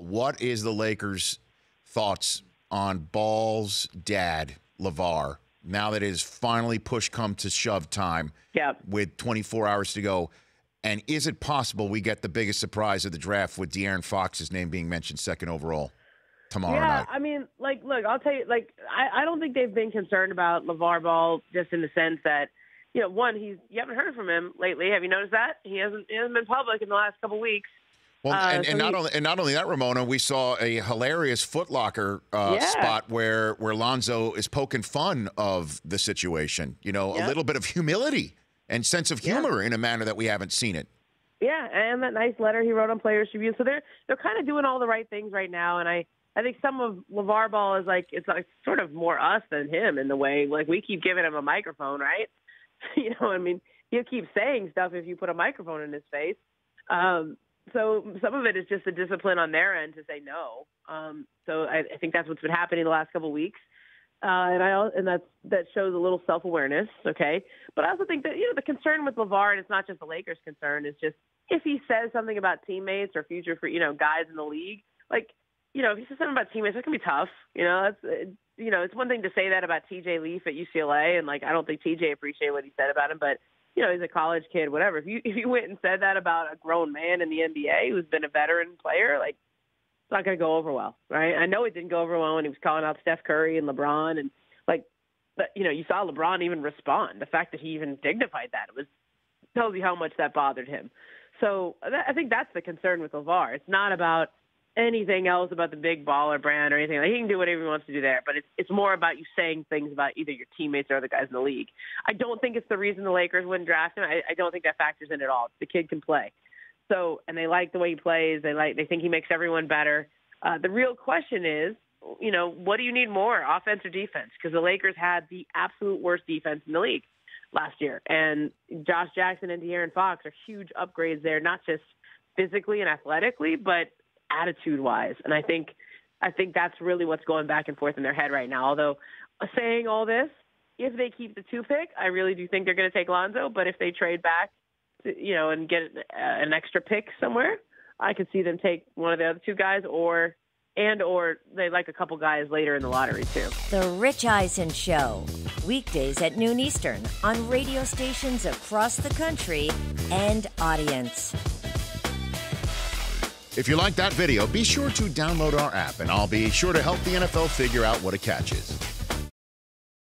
what is the Lakers' thoughts on Ball's dad, LaVar, now that it is finally push come to shove time with 24 hours to go? And is it possible we get the biggest surprise of the draft with De'Aaron Fox's name being mentioned second overall tomorrow night? Yeah, I mean, like, look, I'll tell you, like, I don't think they've been concerned about LaVar Ball just in the sense that, you know, one, you haven't heard from him lately. Have you noticed that? He hasn't been public in the last couple of weeks. Well, and not only that, Ramona, we saw a hilarious Foot Locker spot where Lonzo is poking fun of the situation. You know, a little bit of humility and sense of humor in a manner that we haven't seen it. Yeah, and that nice letter he wrote on Players Tribune. So they're kind of doing all the right things right now, and I think some of LaVar Ball is like it's like sort of more us than him in the way like we keep giving him a microphone, right? You know, I mean, he'll keep saying stuff if you put a microphone in his face. So some of it is just the discipline on their end to say no. So I think that's what's been happening the last couple of weeks. And that shows a little self-awareness, okay? But I also think that, you know, the concern with LaVar, and it's not just the Lakers' concern, is just if he says something about teammates or future for, you know, guys in the league, like, you know, if he says something about teammates, that can be tough. You know, it's one thing to say that about TJ Leaf at UCLA, and, like, I don't think TJ appreciated what he said about him, but, you know, he's a college kid, whatever. If you went and said that about a grown man in the NBA who's been a veteran player, like, it's not going to go over well, right? I know it didn't go over well when he was calling out Steph Curry and LeBron, and you know, you saw LeBron even respond. The fact that he even dignified that tells you how much that bothered him. So I think that's the concern with LaVar. It's not about anything else about the big baller brand or anything. Like, he can do whatever he wants to do there, but it's more about you saying things about either your teammates or other guys in the league. I don't think it's the reason the Lakers wouldn't draft him. I don't think that factors in at all. The kid can play. So, and they like the way he plays. They think he makes everyone better. The real question is, you know, what do you need more, offense or defense? Because the Lakers had the absolute worst defense in the league last year. And Josh Jackson and De'Aaron Fox are huge upgrades there, not just physically and athletically, but attitude-wise. And I think that's really what's going back and forth in their head right now. Although saying all this, if they keep the 2 pick, I really do think they're going to take Lonzo. But if they trade back, you know, and get an extra pick somewhere, I could see them take one of the other 2 guys or they like a couple guys later in the lottery too. The Rich Eisen Show, weekdays at noon Eastern on radio stations across the country and audience. If you like that video, be sure to download our app, and I'll be sure to help the NFL figure out what a catch is.